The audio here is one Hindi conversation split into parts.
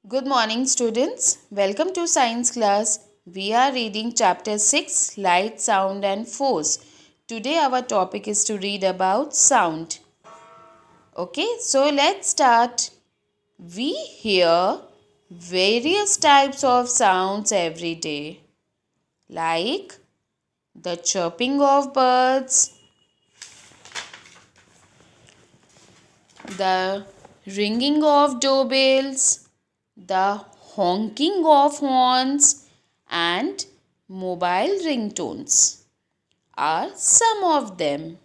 Good morning, students. Welcome to science class. We are reading chapter 6 Light, Sound, and Force. Today, our topic is to read about sound. Okay, so let's start. We hear various types of sounds every day, like the chirping of birds, the ringing of doorbells, the honking of horns, and mobile ringtones are some of them.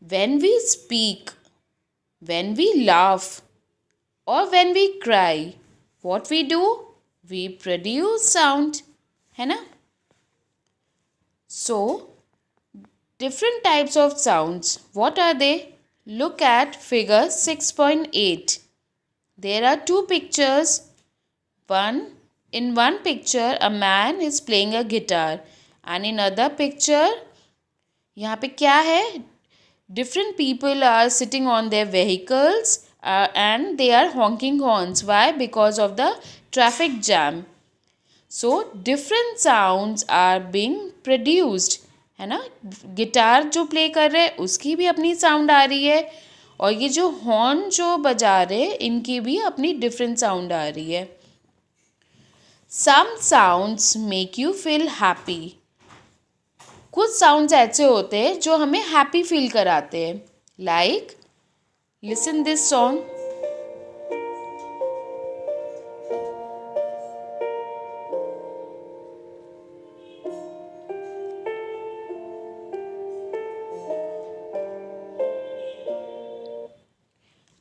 When we speak, when we laugh, or when we cry, what we do? We produce sound, है ना? So, different types of sounds. What are they? Look at figure 6.8. There are two pictures. In one picture, a man is playing a guitar, and in other picture, यहाँ पे क्या है? Different people are sitting on their vehicles and they are honking horns. Why? Because of the traffic jam. So different sounds are being produced, है ना? गिटार जो प्ले कर रहे हैं उसकी भी अपनी साउंड आ रही है, और ये जो हॉर्न जो बजा रहे इनकी भी अपनी डिफरेंट साउंड आ रही है. Some sounds make you feel happy. कुछ साउंड्स ऐसे होते हैं जो हमें हैप्पी फील कराते हैं. Like listen this song.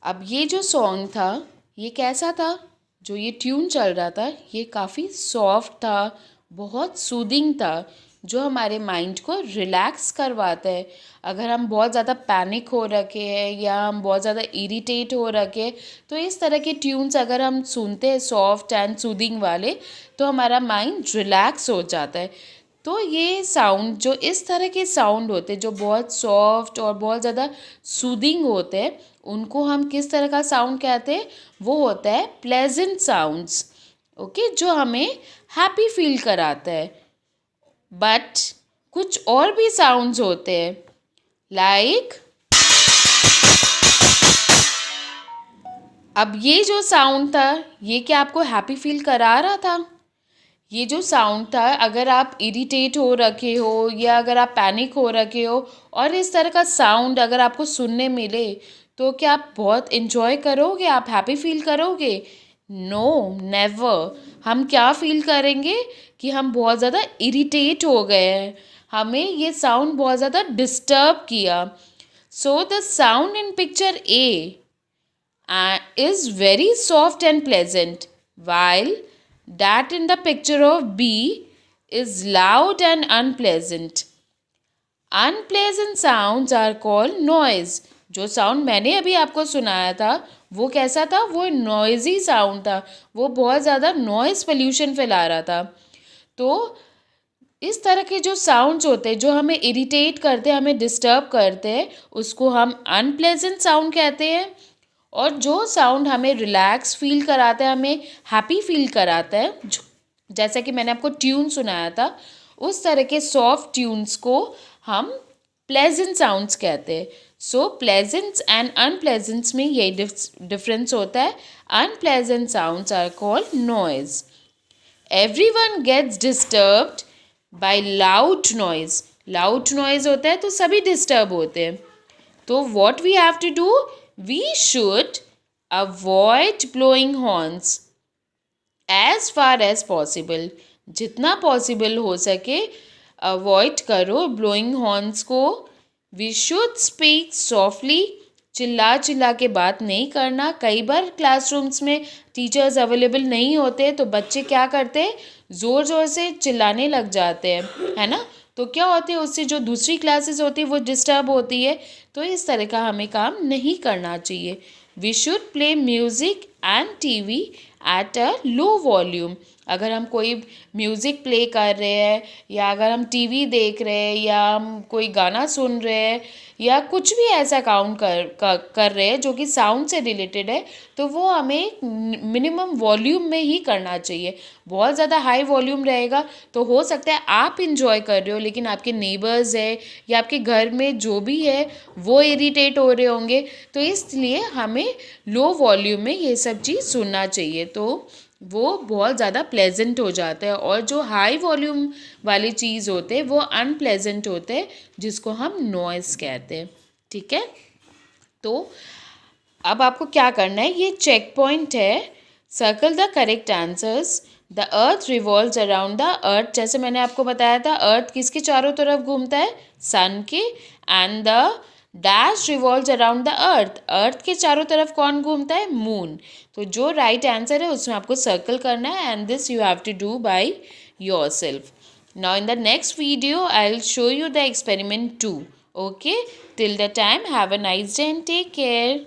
अब ये जो सॉन्ग था ये कैसा था? जो ये ट्यून चल रहा था ये काफ़ी सॉफ्ट था, बहुत सूदिंग था, जो हमारे माइंड को रिलैक्स करवाता है. अगर हम बहुत ज़्यादा पैनिक हो रखे हैं या हम बहुत ज़्यादा इरिटेट हो रखे हैं तो इस तरह के ट्यून्स अगर हम सुनते हैं सॉफ्ट एंड सूदिंग वाले तो हमारा माइंड रिलैक्स हो जाता है. तो ये साउंड जो इस तरह के साउंड होते हैं जो बहुत सॉफ्ट और बहुत ज़्यादा सूदिंग होते हैं उनको हम किस तरह का साउंड कहते हैं? वो होता है प्लेजेंट साउंड्स. ओके, जो हमें हैप्पी फील कराता है. बट कुछ और भी साउंड्स होते हैं लाइक अब ये जो साउंड था ये क्या आपको हैप्पी फील करा रहा था? ये जो साउंड था अगर आप इरिटेट हो रखे हो या अगर आप पैनिक हो रखे हो और इस तरह का साउंड अगर आपको सुनने मिले तो क्या आप बहुत इन्जॉय करोगे? आप हैप्पी फील करोगे? No, never. हम क्या फील करेंगे कि हम बहुत ज़्यादा इरिटेट हो गए हैं, हमें ये साउंड बहुत ज़्यादा डिस्टर्ब किया. So the sound in picture A is very soft and pleasant, while that in the picture of B is loud and unpleasant. Unpleasant sounds are called noise. जो साउंड मैंने अभी आपको सुनाया था वो कैसा था? वो नॉइजी साउंड था, वो बहुत ज़्यादा नॉइज़ पोल्यूशन फैला रहा था. तो इस तरह के जो साउंड्स होते हैं जो हमें इरिटेट करते हैं, हमें डिस्टर्ब करते हैं, उसको हम अनप्लेजेंट साउंड कहते हैं. और जो साउंड हमें रिलैक्स फील कराता है, हमें हैप्पी फील कराता है, जैसा कि मैंने आपको ट्यून सुनाया था, उस तरह के सॉफ्ट ट्यून्स को हम प्लेजेंट साउंड्स कहते हैं. सो प्लेजेंट्स एंड अनप्लेजेंट्स में यही डिफरेंस होता है. Unpleasant sounds are called noise. Everyone gets disturbed by loud noise. Loud noise होता है तो सभी डिस्टर्ब होते हैं. तो what we have to do? We should avoid blowing horns as far as possible. जितना पॉसिबल हो सके अवॉइड करो ब्लोइंग हॉर्न्स को. We should speak softly. चिल्ला चिल्ला के बात नहीं करना. कई बार क्लासरूम्स में टीचर्स अवेलेबल नहीं होते तो बच्चे क्या करते हैं? ज़ोर ज़ोर से चिल्लाने लग जाते हैं, है ना? तो क्या होते हैं उससे जो दूसरी क्लासेस होती है वो डिस्टर्ब होती है. तो इस तरह का हमें काम नहीं करना चाहिए. We should play music and TV at a low volume. अगर हम कोई म्यूज़िक प्ले कर रहे हैं या अगर हम टीवी देख रहे हैं या हम कोई गाना सुन रहे हैं या कुछ भी ऐसा काउंट कर रहे हैं जो कि साउंड से रिलेटेड है, तो वो हमें मिनिमम वॉल्यूम में ही करना चाहिए। बहुत ज़्यादा हाई वॉल्यूम रहेगा तो हो सकता है आप इंजॉय कर रहे हो लेकिन आपके नेबर्स है या आपके घर में जो भी है वो इरिटेट हो रहे होंगे, तो इसलिए हमें लो वॉल्यूम में ये सब चीज़ सुनना चाहिए, तो वो बहुत ज़्यादा प्लेजेंट हो जाता है। और जो हाई वॉल्यूम वाली चीज़ होते हैं वो अनप्लेजेंट होते हैं, जिसको हम नॉइज़ कहते हैं। ठीक है, तो अब आपको क्या करना है, ये चेक पॉइंट है। Circle the correct answers. The earth revolves around the अर्थ, जैसे मैंने आपको बताया था अर्थ किसके चारों तरफ घूमता है, सन के। And the dash revolves around the earth, earth के चारों तरफ कौन घूमता है, मून। तो जो राइट आंसर है उसमें आपको सर्कल करना है, and this you have to do by yourself. Now in the next video, I'll show you the experiment 2. Okay, till the time, have a nice day and take care.